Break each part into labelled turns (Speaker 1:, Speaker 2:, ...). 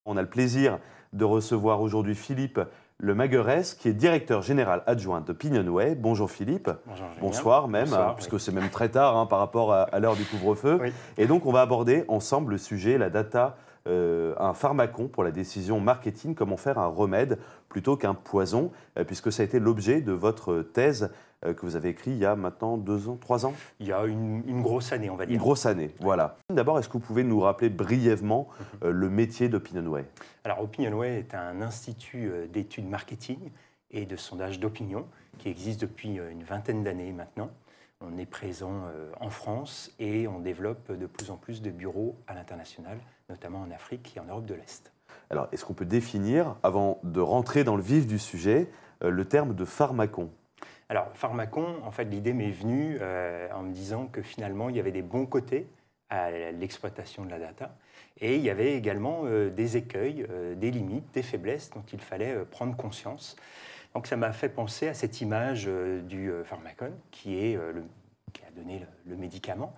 Speaker 1: On a le plaisir de recevoir aujourd'hui Philippe Le Maguerès, qui est directeur général adjoint de Opinionway. Bonjour Philippe.
Speaker 2: Bonjour Julien.
Speaker 1: Bonsoir même,
Speaker 2: Bonsoir,
Speaker 1: puisque
Speaker 2: oui.
Speaker 1: c'est même très tard par rapport à l'heure du couvre-feu.
Speaker 2: Oui.
Speaker 1: Et donc on va aborder ensemble le sujet, la data, un pharmacon pour la décision marketing, comment faire un remède plutôt qu'un poison, puisque ça a été l'objet de votre thèse que vous avez écrite il y a maintenant 2 ans, 3 ans.
Speaker 2: Il y a une grosse année, on va
Speaker 1: Une
Speaker 2: dire.
Speaker 1: grosse année, voilà. D'abord, est-ce que vous pouvez nous rappeler brièvement le métier d'Opinionway?
Speaker 2: Alors, Opinionway est un institut d'études marketing et de sondage d'opinion qui existe depuis une vingtaine d'années maintenant. On est présent en France et on développe de plus en plus de bureaux à l'international, notamment en Afrique et en Europe de l'Est.
Speaker 1: Alors, est-ce qu'on peut définir, avant de rentrer dans le vif du sujet, le terme de pharmacon?
Speaker 2: Alors, pharmacon, en fait, l'idée m'est venue en me disant que finalement, il y avait des bons côtés à l'exploitation de la data et il y avait également des écueils, des limites, des faiblesses dont il fallait prendre conscience. Donc, ça m'a fait penser à cette image du pharmacon qui a donné le médicament,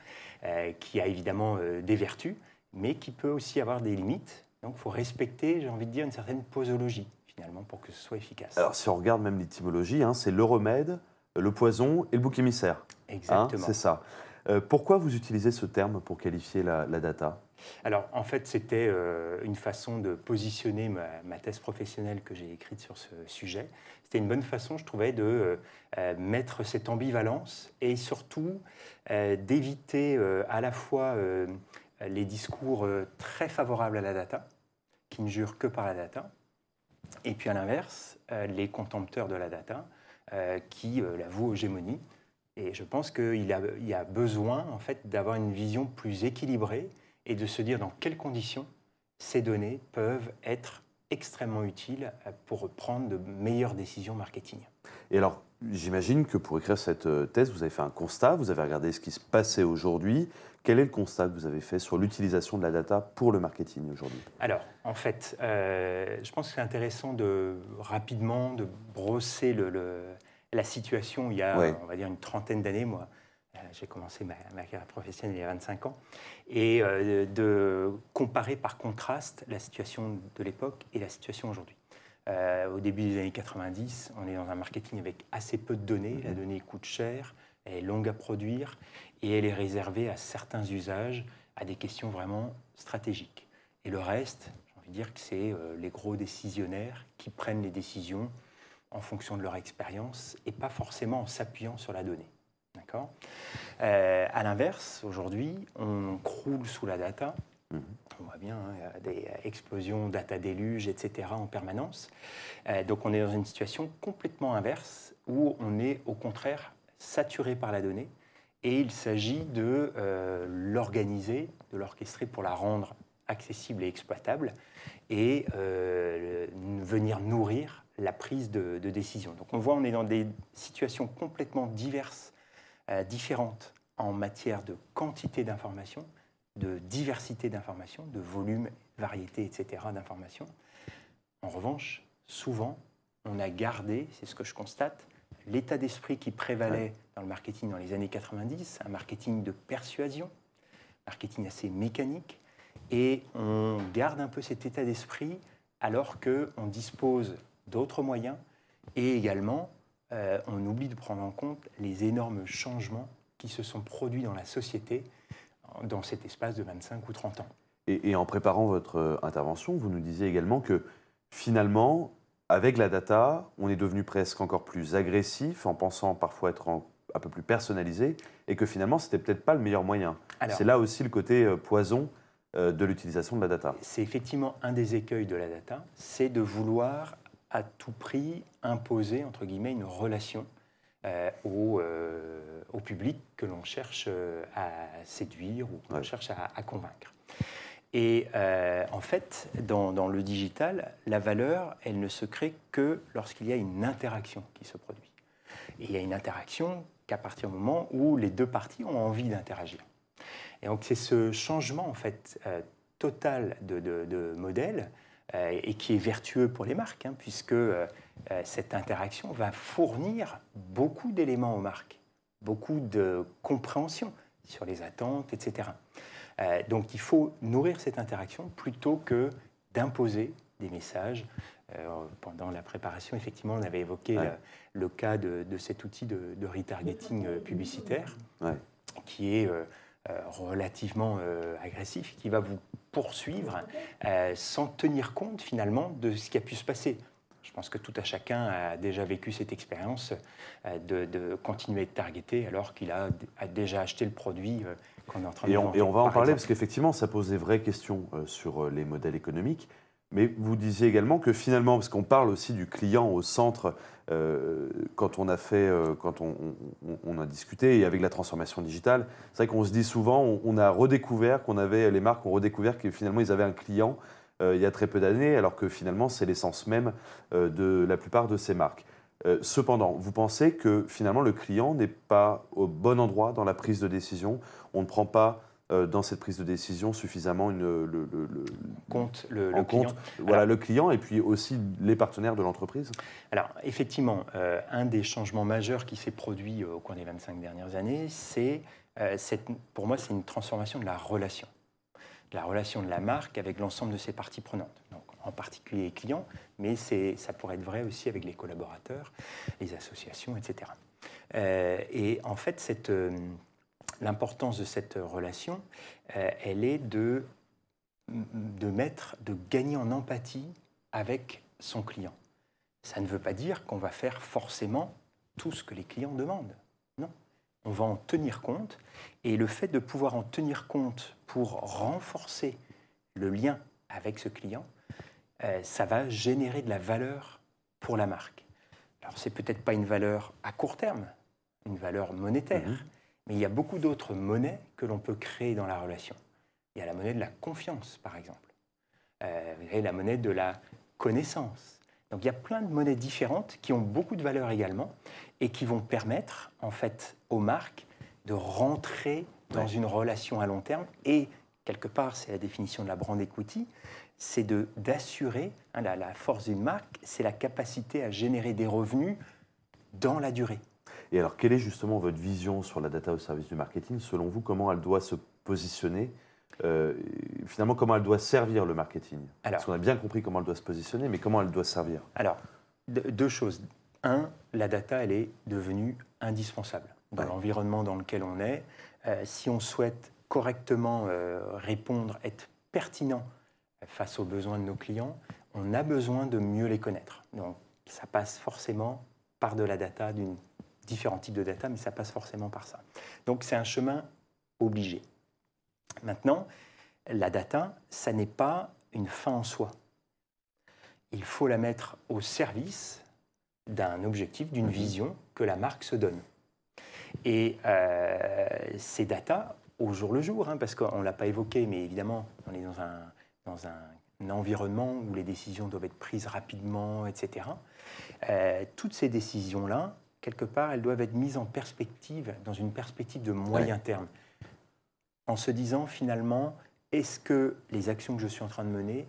Speaker 2: qui a évidemment des vertus, mais qui peut aussi avoir des limites. Donc, il faut respecter, j'ai envie de dire, une certaine posologie, finalement, pour que ce soit efficace.
Speaker 1: Alors, si on regarde même l'étymologie, c'est le remède, le poison et le bouc émissaire.
Speaker 2: Exactement.
Speaker 1: C'est ça. Pourquoi vous utilisez ce terme pour qualifier la data?
Speaker 2: Alors, en fait, c'était une façon de positionner ma thèse professionnelle que j'ai écrite sur ce sujet. C'était une bonne façon, je trouvais, de mettre cette ambivalence et surtout d'éviter à la fois les discours très favorables à la data, qui ne jurent que par la data, et puis à l'inverse, les contempteurs de la data qui la vouent aux gémonies. Et je pense qu'il y a besoin, en fait, d'avoir une vision plus équilibrée et de se dire dans quelles conditions ces données peuvent être extrêmement utiles pour prendre de meilleures décisions marketing.
Speaker 1: Et alors, j'imagine que pour écrire cette thèse, vous avez fait un constat, vous avez regardé ce qui se passait aujourd'hui. Quel est le constat que vous avez fait sur l'utilisation de la data pour le marketing aujourd'hui?
Speaker 2: Alors, en fait, je pense que c'est intéressant rapidement de brosser la situation il y a,
Speaker 1: Ouais.
Speaker 2: on va dire, une trentaine d'années. Moi, j'ai commencé ma carrière professionnelle il y a 25 ans. Et de comparer par contraste la situation de l'époque et la situation aujourd'hui. Au début des années 90, on est dans un marketing avec assez peu de données. La donnée coûte cher, elle est longue à produire et elle est réservée à certains usages, à des questions vraiment stratégiques. Et le reste, j'ai envie de dire que c'est les gros décisionnaires qui prennent les décisions en fonction de leur expérience et pas forcément en s'appuyant sur la donnée. D'accord. À l'inverse, aujourd'hui, on croule sous la data. On voit bien, il y a des explosions, data déluge, etc. en permanence. Donc on est dans une situation complètement inverse où on est au contraire saturé par la donnée et il s'agit de l'organiser, de l'orchestrer pour la rendre accessible et exploitable et venir nourrir la prise de décision. Donc on voit, on est dans des situations complètement diverses, différentes en matière de quantité d'informations, de diversité d'informations, de volume, variété, etc. d'informations. En revanche, souvent, on a gardé, c'est ce que je constate, l'état d'esprit qui prévalait dans le marketing dans les années 90, un marketing de persuasion, marketing assez mécanique, et on garde un peu cet état d'esprit alors qu'on dispose d'autres moyens et également on oublie de prendre en compte les énormes changements qui se sont produits dans la société dans cet espace de 25 ou 30 ans.
Speaker 1: Et en préparant votre intervention, vous nous disiez également que finalement, avec la data, on est devenu presque encore plus agressif en pensant parfois être un peu plus personnalisé et que finalement, ce n'était peut-être pas le meilleur moyen. C'est là aussi le côté poison de l'utilisation de la data.
Speaker 2: C'est effectivement un des écueils de la data, c'est de vouloir à tout prix imposer, entre guillemets, une relation au public que l'on cherche à séduire ou que l'on cherche à convaincre. Et en fait, dans le digital, la valeur, elle ne se crée que lorsqu'il y a une interaction qui se produit. Et il y a une interaction qu'à partir du moment où les deux parties ont envie d'interagir. Et donc c'est ce changement en fait total de modèle et qui est vertueux pour les marques, puisque cette interaction va fournir beaucoup d'éléments aux marques, beaucoup de compréhension sur les attentes, etc. Donc il faut nourrir cette interaction plutôt que d'imposer des messages. Pendant la préparation, effectivement, on avait évoqué le cas de cet outil de retargeting publicitaire, qui est relativement agressif, qui va vous poursuivre sans tenir compte finalement de ce qui a pu se passer. Je pense que tout à chacun a déjà vécu cette expérience de continuer à être targeté alors qu'il a déjà acheté le produit qu'on est en train de vendre.
Speaker 1: Et on va en parler
Speaker 2: exemple.
Speaker 1: parce qu'effectivement, ça pose des vraies questions sur les modèles économiques. Mais vous disiez également que finalement, parce qu'on parle aussi du client au centre, quand on a fait, quand on a discuté et avec la transformation digitale, c'est vrai qu'on se dit souvent, on a redécouvert les marques ont redécouvert que finalement ils avaient un client il y a très peu d'années, alors que finalement c'est l'essence même de la plupart de ces marques. Cependant, vous pensez que finalement le client n'est pas au bon endroit dans la prise de décision, on ne prend pas dans cette prise de décision suffisamment
Speaker 2: le client.
Speaker 1: Voilà, le client et puis aussi les partenaires de l'entreprise.
Speaker 2: Alors, effectivement, un des changements majeurs qui s'est produit au cours des 25 dernières années, pour moi, c'est une transformation de la relation de la marque avec l'ensemble de ses parties prenantes. Donc, en particulier les clients, mais ça pourrait être vrai aussi avec les collaborateurs, les associations, etc. Et en fait, l'importance de cette relation, elle est de gagner en empathie avec son client. Ça ne veut pas dire qu'on va faire forcément tout ce que les clients demandent. Non, on va en tenir compte. Et le fait de pouvoir en tenir compte pour renforcer le lien avec ce client, ça va générer de la valeur pour la marque. Alors, c'est peut-être pas une valeur à court terme, une valeur monétaire, mais il y a beaucoup d'autres monnaies que l'on peut créer dans la relation. Il y a la monnaie de la confiance, par exemple. Vous avez la monnaie de la connaissance. Donc, il y a plein de monnaies différentes qui ont beaucoup de valeur également et qui vont permettre, en fait, aux marques de rentrer dans une relation à long terme. Et, quelque part, c'est la définition de la brand equity, c'est d'assurer, la force d'une marque, c'est la capacité à générer des revenus dans la durée.
Speaker 1: Et alors, quelle est justement votre vision sur la data au service du marketing? Selon vous, comment elle doit se positionner? Finalement, comment elle doit servir le marketing? Parce qu'on a bien compris comment elle doit se positionner, mais comment elle doit servir?
Speaker 2: Alors, deux choses. Un, la data, elle est devenue indispensable dans l'environnement dans lequel on est. Si on souhaite correctement répondre, être pertinent face aux besoins de nos clients, on a besoin de mieux les connaître. Donc, ça passe forcément par de la data, différents types de data, mais ça passe forcément par ça. Donc, c'est un chemin obligé. Maintenant, la data, ça n'est pas une fin en soi. Il faut la mettre au service d'un objectif, d'une vision que la marque se donne. Et ces data, au jour le jour, parce qu'on ne l'a pas évoqué, mais évidemment, on est dans un environnement où les décisions doivent être prises rapidement, etc. Toutes ces décisions-là, quelque part, elles doivent être mises en perspective, dans une perspective de moyen terme, en se disant finalement, est-ce que les actions que je suis en train de mener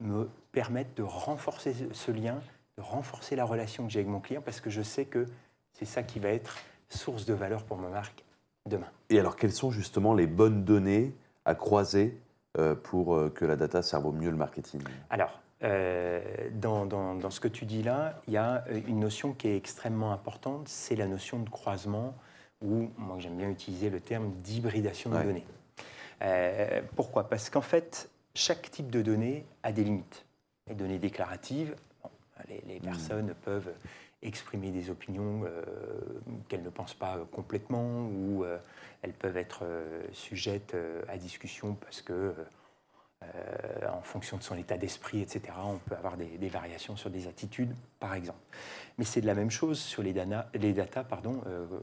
Speaker 2: me permettent de renforcer ce lien, de renforcer la relation que j'ai avec mon client, parce que je sais que c'est ça qui va être source de valeur pour ma marque demain.
Speaker 1: Et alors, quelles sont justement les bonnes données à croiser pour que la data serve au mieux le marketing?
Speaker 2: Alors, dans ce que tu dis là, il y a une notion qui est extrêmement importante, c'est la notion de croisement, ou moi j'aime bien utiliser le terme d'hybridation de données. Pourquoi? Parce qu'en fait, chaque type de données a des limites. Les données déclaratives, les personnes peuvent exprimer des opinions qu'elles ne pensent pas complètement, ou elles peuvent être sujettes à discussion parce que en fonction de son état d'esprit, etc., on peut avoir des variations sur des attitudes, par exemple. Mais c'est de la même chose sur les data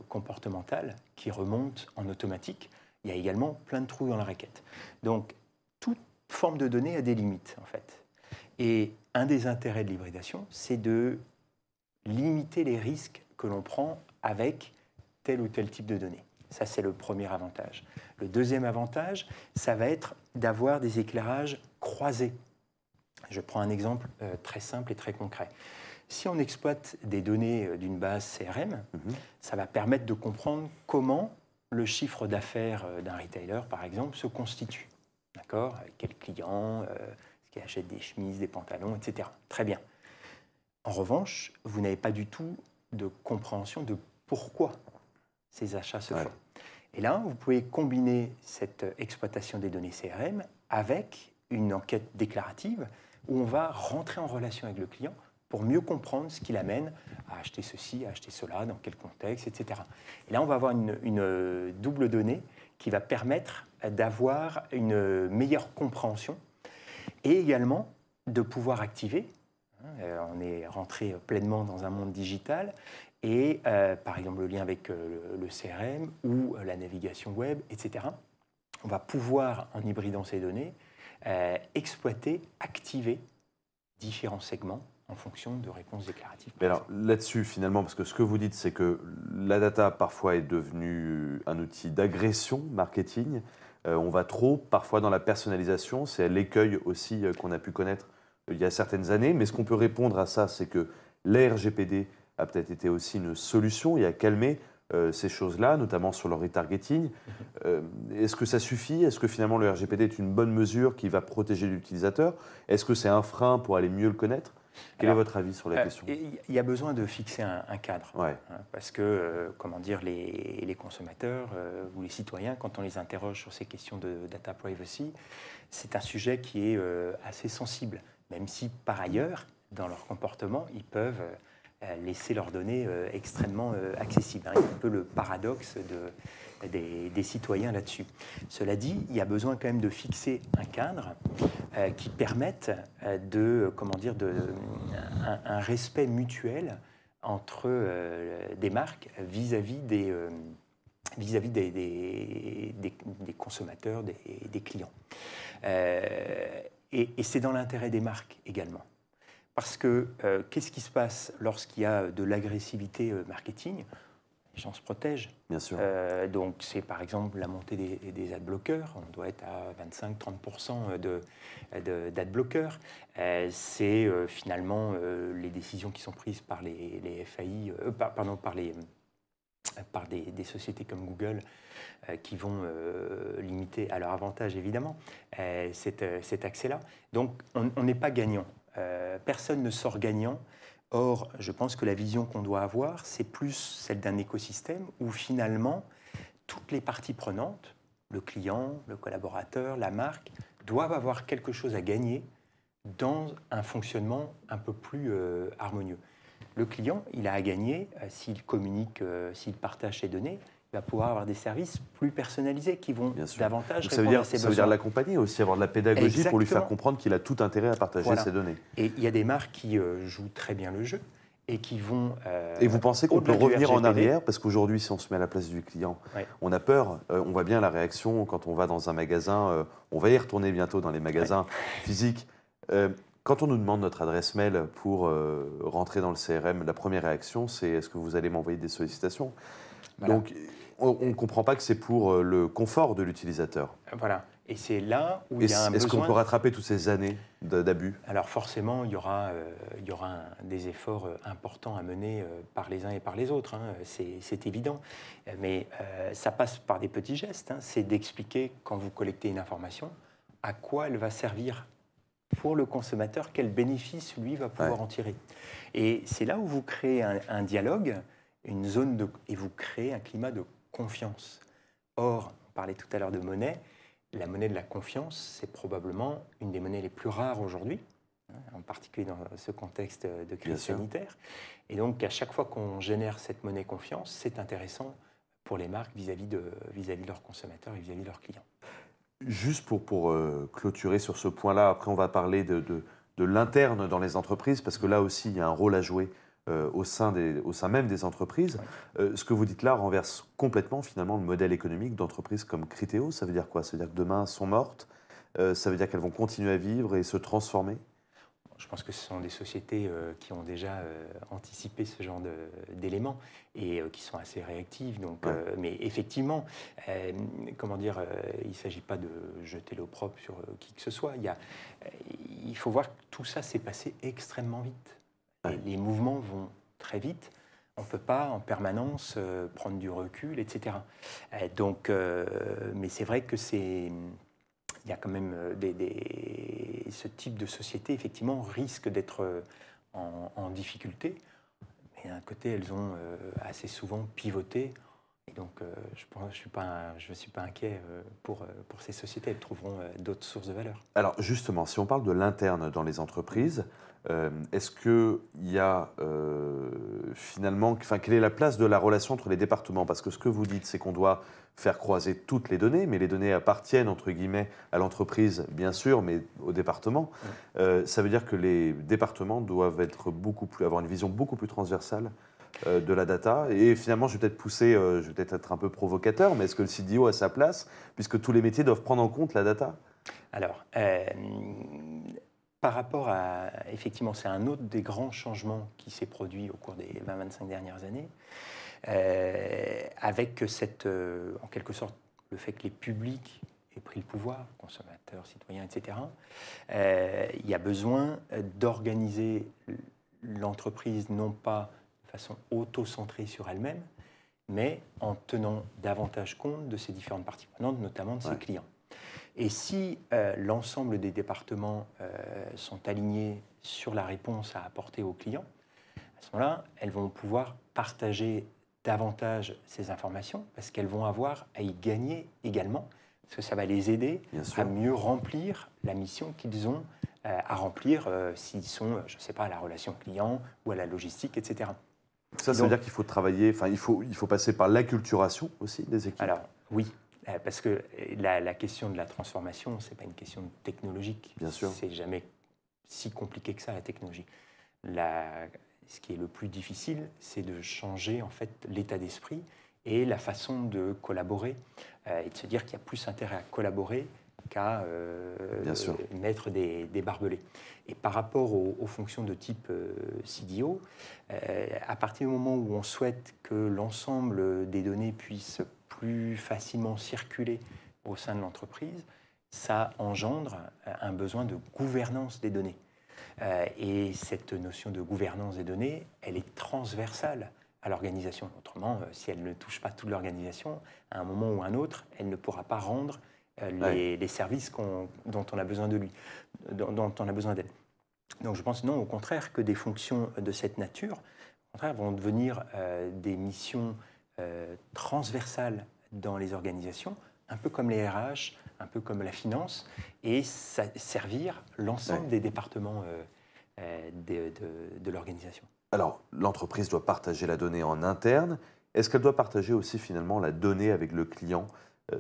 Speaker 2: comportementales qui remontent en automatique. Il y a également plein de trous dans la raquette. Donc, toute forme de données a des limites, en fait. Et un des intérêts de l'hybridation, c'est de limiter les risques que l'on prend avec tel ou tel type de données. Ça, c'est le premier avantage. Le deuxième avantage, ça va être d'avoir des éclairages croisés. Je prends un exemple très simple et très concret. Si on exploite des données d'une base CRM, ça va permettre de comprendre comment le chiffre d'affaires d'un retailer, par exemple, se constitue. D'accord? Avec quel client, qui achètent des chemises, des pantalons, etc. Très bien. En revanche, vous n'avez pas du tout de compréhension de pourquoi ces achats se font. Et là, vous pouvez combiner cette exploitation des données CRM avec une enquête déclarative où on va rentrer en relation avec le client pour mieux comprendre ce qui l'amène à acheter ceci, à acheter cela, dans quel contexte, etc. Et là, on va avoir une double donnée qui va permettre d'avoir une meilleure compréhension et également de pouvoir activer. On est rentré pleinement dans un monde digital et par exemple le lien avec le CRM ou la navigation web, etc. On va pouvoir, en hybridant ces données, exploiter, activer différents segments en fonction de réponses déclaratives.
Speaker 1: Mais alors là-dessus, finalement, parce que ce que vous dites, c'est que la data parfois est devenue un outil d'agression marketing. On va trop parfois dans la personnalisation. C'est l'écueil aussi qu'on a pu connaître il y a certaines années. Mais ce qu'on peut répondre à ça, c'est que l'RGPD a peut-être été aussi une solution et a calmé ces choses-là, notamment sur le retargeting. Est-ce que ça suffit? Est-ce que finalement le RGPD est une bonne mesure qui va protéger l'utilisateur? Est-ce que c'est un frein pour aller mieux le connaître? Quel est votre avis sur la question?
Speaker 2: Il y a besoin de fixer un cadre.
Speaker 1: Ouais.
Speaker 2: Parce que, comment dire, les consommateurs ou les citoyens, quand on les interroge sur ces questions de data privacy, c'est un sujet qui est assez sensible, même si par ailleurs, dans leur comportement, ils peuvent laisser leurs données extrêmement accessibles. Il y a un peu le paradoxe des citoyens là-dessus. Cela dit, il y a besoin quand même de fixer un cadre qui permette un respect mutuel entre des marques vis-à-vis des consommateurs, des clients. Et c'est dans l'intérêt des marques également. Parce que qu'est-ce qui se passe lorsqu'il y a de l'agressivité marketing? Les gens se protègent.
Speaker 1: Bien sûr.
Speaker 2: Donc, c'est par exemple la montée des ad-bloqueurs. On doit être à 25-30% d'ad-bloqueurs. C'est finalement les décisions qui sont prises par les FAI, par des sociétés comme Google qui vont limiter à leur avantage, évidemment, cet accès-là. Donc, on n'est pas gagnant. Personne ne sort gagnant. Or, je pense que la vision qu'on doit avoir, c'est plus celle d'un écosystème où finalement, toutes les parties prenantes, le client, le collaborateur, la marque, doivent avoir quelque chose à gagner dans un fonctionnement un peu plus harmonieux. Le client, il a à gagner, s'il communique, s'il partage ses données, il va pouvoir avoir des services plus personnalisés qui vont davantage répondre à ses besoins.
Speaker 1: Ça veut dire l'accompagner aussi, avoir de la pédagogie. Exactement. Pour lui faire comprendre qu'il a tout intérêt à partager ses données.
Speaker 2: Et il y a des marques qui jouent très bien le jeu et qui vont...
Speaker 1: et vous pensez qu'on peut revenir en arrière? Parce qu'aujourd'hui, si on se met à la place du client, on a peur. On voit bien la réaction quand on va dans un magasin. On va y retourner bientôt dans les magasins physiques. Quand on nous demande notre adresse mail pour rentrer dans le CRM, la première réaction, c'est « est-ce que vous allez m'envoyer des sollicitations ?» Donc, on ne comprend pas que c'est pour le confort de l'utilisateur.
Speaker 2: Voilà. Et c'est là où il y a un besoin...
Speaker 1: Est-ce qu'on peut rattraper toutes ces années d'abus?
Speaker 2: Alors forcément, il y aura des efforts importants à mener par les uns et par les autres. C'est évident. Mais ça passe par des petits gestes. C'est d'expliquer, quand vous collectez une information, à quoi elle va servir pour le consommateur, quel bénéfice lui va pouvoir en tirer. Et c'est là où vous créez un dialogue, une zone et vous créez un climat de confiance. Or, on parlait tout à l'heure de monnaie, la monnaie de la confiance, c'est probablement une des monnaies les plus rares aujourd'hui, en particulier dans ce contexte de crise sanitaire. Et donc, à chaque fois qu'on génère cette monnaie confiance, c'est intéressant pour les marques vis-à-vis de leurs consommateurs et vis-à-vis de leurs clients.
Speaker 1: Juste pour clôturer sur ce point-là, après on va parler de l'interne dans les entreprises, parce que là aussi il y a un rôle à jouer au sein même des entreprises. Ce que vous dites là renverse complètement finalement le modèle économique d'entreprises comme Criteo. Ça veut dire quoi? Ça veut dire que demain elles sont mortes, ça veut dire qu'elles vont continuer à vivre et se transformer?
Speaker 2: Je pense que ce sont des sociétés qui ont déjà anticipé ce genre d'éléments et qui sont assez réactives. Donc, mais effectivement, il ne s'agit pas de jeter l'opprobre sur qui que ce soit. Il faut voir que tout ça s'est passé extrêmement vite. Et les mouvements vont très vite. On ne peut pas en permanence prendre du recul, etc. Mais c'est vrai que il y a quand même des et ce type de société, effectivement, risque d'être en difficulté. Mais d'un côté, elles ont assez souvent pivoté. Et donc, je ne suis pas inquiet pour ces sociétés. Elles trouveront d'autres sources de valeur.
Speaker 1: Alors justement, si on parle de l'interne dans les entreprises, est-ce qu'il y a finalement, quelle est la place de la relation entre les départements? Parce que ce que vous dites, c'est qu'on doit faire croiser toutes les données, mais les données appartiennent, entre guillemets, à l'entreprise, bien sûr, mais au département. Ça veut dire que les départements doivent avoir une vision beaucoup plus transversale de la data. Et finalement, je vais peut-être être un peu provocateur, mais est-ce que le CDO a sa place, puisque tous les métiers doivent prendre en compte la data?
Speaker 2: Alors, par rapport à... Effectivement, c'est un autre des grands changements qui s'est produit au cours des 20-25 dernières années, avec en quelque sorte, le fait que les publics aient pris le pouvoir, consommateurs, citoyens, etc. Il y a besoin d'organiser l'entreprise non pas de façon auto-centrée sur elle-même, mais en tenant davantage compte de ses différentes parties prenantes, notamment de ses clients. Et si l'ensemble des départements sont alignés sur la réponse à apporter aux clients, à ce moment-là, elles vont pouvoir partager davantage ces informations parce qu'elles vont avoir à y gagner également, parce que ça va les aider à mieux remplir la mission qu'ils ont à remplir s'ils sont, je ne sais pas, à la relation client ou à la logistique, etc.
Speaker 1: Ça veut dire qu'il faut travailler, il faut passer par l'acculturation aussi des équipes.
Speaker 2: Alors, oui. Parce que la question de la transformation, ce n'est pas une question technologique.
Speaker 1: Bien sûr.
Speaker 2: C'est jamais si compliqué que ça, la technologie. Ce qui est le plus difficile, c'est de changer en fait l'état d'esprit et la façon de collaborer et de se dire qu'il y a plus intérêt à collaborer qu'à mettre des barbelés. Et par rapport aux fonctions de type CDO, à partir du moment où on souhaite que l'ensemble des données puissent plus facilement circuler au sein de l'entreprise, ça engendre un besoin de gouvernance des données. Et cette notion de gouvernance des données, elle est transversale à l'organisation. Autrement, si elle ne touche pas toute l'organisation, à un moment ou à un autre, elle ne pourra pas rendre les services dont on a besoin de lui, dont on a besoin d'elle. Donc je pense non, au contraire, que des fonctions de cette nature, au contraire, vont devenir des missions transversales dans les organisations, un peu comme les RH, un peu comme la finance, et servir l'ensemble des départements de l'organisation.
Speaker 1: Alors, l'entreprise doit partager la donnée en interne. Est-ce qu'elle doit partager aussi finalement la donnée avec le client?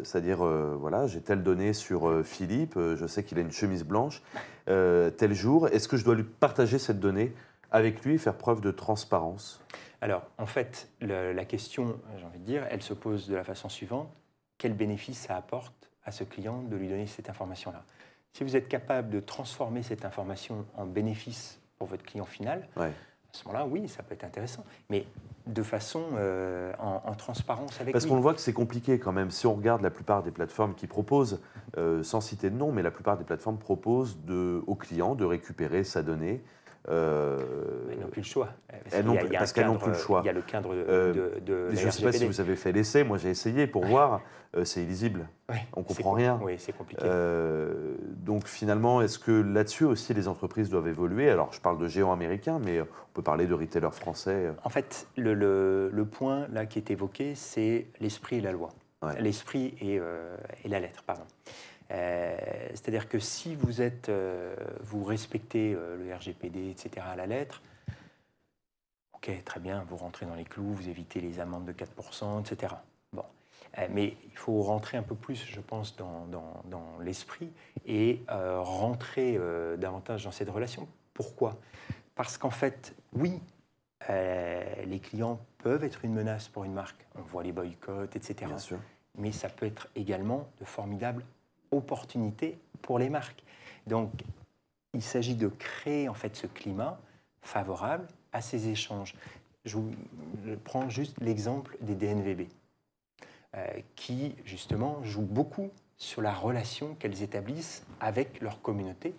Speaker 1: C'est-à-dire, voilà, j'ai telle donnée sur Philippe, je sais qu'il a une chemise blanche, tel jour. Est-ce que je dois lui partager cette donnée avec lui et faire preuve de transparence?
Speaker 2: Alors, en fait, la question, j'ai envie de dire, elle se pose de la façon suivante. Quel bénéfice ça apporte à ce client de lui donner cette information-là? Si vous êtes capable de transformer cette information en bénéfice pour votre client final, à ce moment-là, oui, ça peut être intéressant. Mais de façon en transparence avec lui.
Speaker 1: Parce qu'on voit que c'est compliqué quand même. Si on regarde la plupart des plateformes qui proposent, sans citer de nom, mais la plupart des plateformes proposent aux clients de récupérer sa donnée.
Speaker 2: Elles n'ont plus le choix.
Speaker 1: Parce qu'elles n'ont plus le choix.
Speaker 2: Il y a le cadre de
Speaker 1: je ne sais pas si vous avez fait l'essai. Moi, j'ai essayé pour voir. C'est illisible. On ne comprend rien.
Speaker 2: Oui, c'est compliqué.
Speaker 1: Donc, finalement, est-ce que là-dessus aussi, les entreprises doivent évoluer? Alors, je parle de géants américains, mais on peut parler de retailers français.
Speaker 2: En fait, le point là qui est évoqué, c'est l'esprit et la loi. L'esprit et la lettre, pardon. C'est-à-dire que si vous respectez le RGPD, etc., à la lettre, ok, très bien, vous rentrez dans les clous, vous évitez les amendes de 4%, etc. Bon. Mais il faut rentrer un peu plus, je pense, dans l'esprit et rentrer davantage dans cette relation. Pourquoi? Parce qu'en fait, oui, les clients peuvent être une menace pour une marque. On voit les boycotts, etc.
Speaker 1: Bien sûr.
Speaker 2: Mais ça peut être également de formidables opportunités pour les marques. Donc, il s'agit de créer en fait ce climat favorable à ces échanges. Je prends juste l'exemple des DNVB, qui justement jouent beaucoup sur la relation qu'elles établissent avec leur communauté.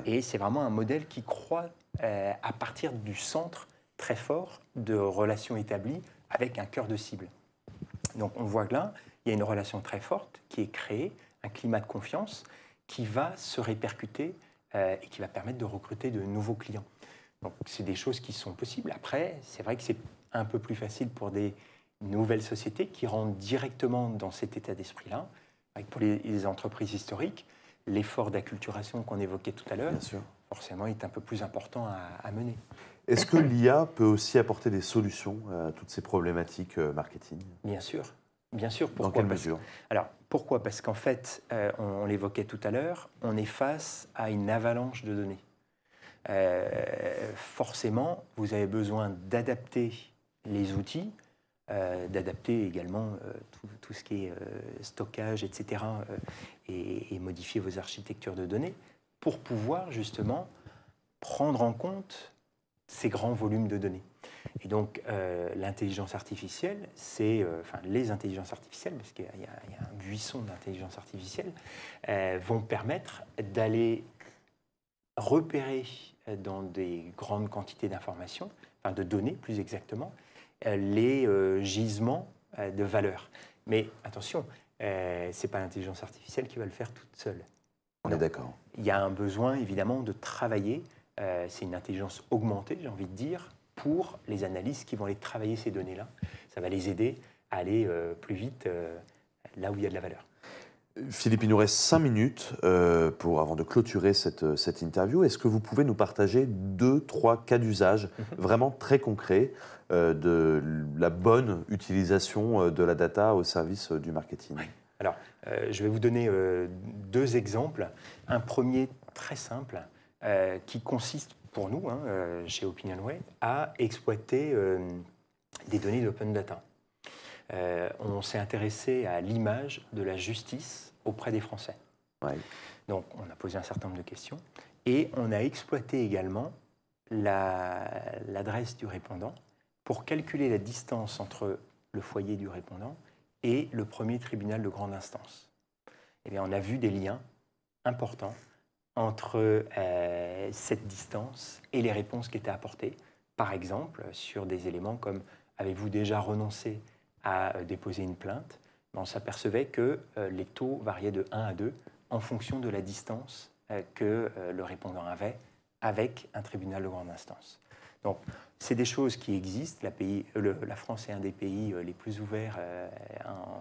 Speaker 2: Et c'est vraiment un modèle qui croît à partir du centre très fort de relations établies avec un cœur de cible. Donc on voit que là, il y a une relation très forte qui est créée, un climat de confiance qui va se répercuter et qui va permettre de recruter de nouveaux clients. Donc, c'est des choses qui sont possibles. Après, c'est vrai que c'est un peu plus facile pour des nouvelles sociétés qui rentrent directement dans cet état d'esprit-là. Pour les entreprises historiques, l'effort d'acculturation qu'on évoquait tout à l'heure,
Speaker 1: Bien sûr.
Speaker 2: forcément, est un peu plus important à mener.
Speaker 1: Est-ce que l'IA peut aussi apporter des solutions à toutes ces problématiques marketing?
Speaker 2: Bien sûr. Bien sûr.
Speaker 1: Dans
Speaker 2: Pourquoi?
Speaker 1: quelle mesure?
Speaker 2: Alors, pourquoi? Parce qu'en fait, on l'évoquait tout à l'heure, on est face à une avalanche de données. Forcément, vous avez besoin d'adapter les outils, d'adapter également tout ce qui est stockage, etc., et modifier vos architectures de données pour pouvoir justement prendre en compte ces grands volumes de données. Et donc, l'intelligence artificielle, les intelligences artificielles, parce qu'il y a un buisson d'intelligence artificielle, vont permettre d'aller repérer dans des grandes quantités d'informations, enfin de données plus exactement, les gisements de valeur. Mais attention, ce n'est pas l'intelligence artificielle qui va le faire toute seule.
Speaker 1: On est d'accord.
Speaker 2: Il y a un besoin évidemment de travailler, c'est une intelligence augmentée, j'ai envie de dire, pour les analystes qui vont aller travailler ces données-là. Ça va les aider à aller plus vite là où il y a de la valeur.
Speaker 1: Philippe, il nous reste 5 minutes avant de clôturer cette interview. Est-ce que vous pouvez nous partager 2-3 cas d'usage vraiment très concrets de la bonne utilisation de la data au service du marketing?
Speaker 2: Oui. Alors, je vais vous donner 2 exemples. Un premier très simple qui consiste pour nous, chez OpinionWay, à exploiter des données d'open data. On s'est intéressé à l'image de la justice auprès des Français.
Speaker 1: Ouais.
Speaker 2: Donc, on a posé un certain nombre de questions et on a exploité également l'adresse du répondant pour calculer la distance entre le foyer du répondant et le premier tribunal de grande instance. Eh bien, on a vu des liens importants entre cette distance et les réponses qui étaient apportées. Par exemple, sur des éléments comme « Avez-vous déjà renoncé à déposer une plainte ?» On s'apercevait que les taux variaient de 1 à 2 en fonction de la distance que le répondant avait avec un tribunal de grande instance. Donc, c'est des choses qui existent. La France est un des pays les plus ouverts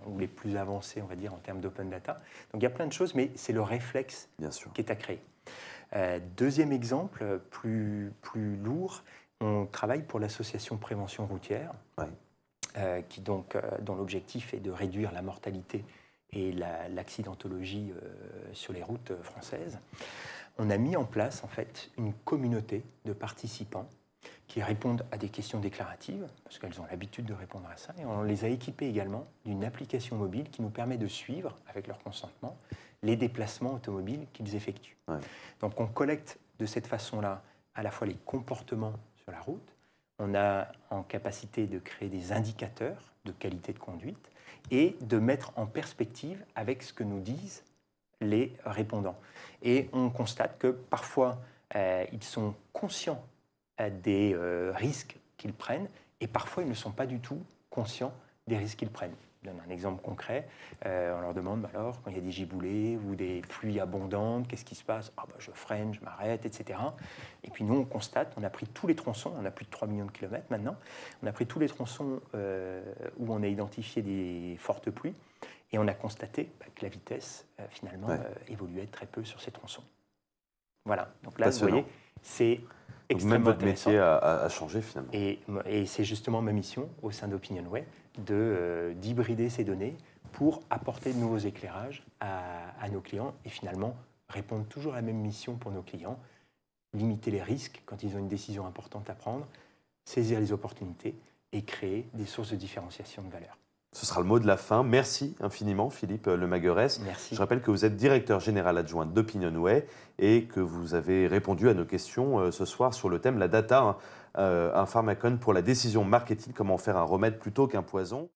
Speaker 2: ou les plus avancés, on va dire, en termes d'open data. Donc, il y a plein de choses, mais c'est le réflexe qui est à créer. Deuxième exemple, plus lourd, on travaille pour l'association Prévention routière, dont l'objectif est de réduire la mortalité et l'accidentologie sur les routes françaises. On a mis en place, en fait, une communauté de participants qui répondent à des questions déclaratives, parce qu'elles ont l'habitude de répondre à ça, et on les a équipés également d'une application mobile qui nous permet de suivre, avec leur consentement, les déplacements automobiles qu'ils effectuent. Ouais. Donc on collecte de cette façon-là à la fois les comportements sur la route, on a en capacité de créer des indicateurs de qualité de conduite et de mettre en perspective avec ce que nous disent les répondants. Et on constate que parfois, ils sont conscients des risques qu'ils prennent et parfois, ils ne sont pas du tout conscients des risques qu'ils prennent. Je donne un exemple concret. On leur demande, alors, quand il y a des giboulées ou des pluies abondantes, qu'est-ce qui se passe? Je freine, je m'arrête, etc. Et puis nous, on constate, on a pris tous les tronçons, on a plus de 3 millions de kilomètres maintenant, on a pris tous les tronçons où on a identifié des fortes pluies et on a constaté que la vitesse, finalement, évoluait très peu sur ces tronçons. Voilà. Donc là, vous voyez, c'est extrêmement
Speaker 1: même votre
Speaker 2: intéressant.
Speaker 1: métier a changé, finalement.
Speaker 2: Et c'est justement ma mission au sein d'OpinionWay d'hybrider ces données pour apporter de nouveaux éclairages à nos clients et finalement répondre toujours à la même mission pour nos clients, limiter les risques quand ils ont une décision importante à prendre, saisir les opportunités et créer des sources de différenciation de valeur.
Speaker 1: Ce sera le mot de la fin. Merci infiniment, Philippe Lemaguerès.
Speaker 2: Merci.
Speaker 1: Je rappelle que vous êtes directeur général adjoint d'OpinionWay et que vous avez répondu à nos questions ce soir sur le thème la data, un pharmacone pour la décision marketing, comment faire un remède plutôt qu'un poison.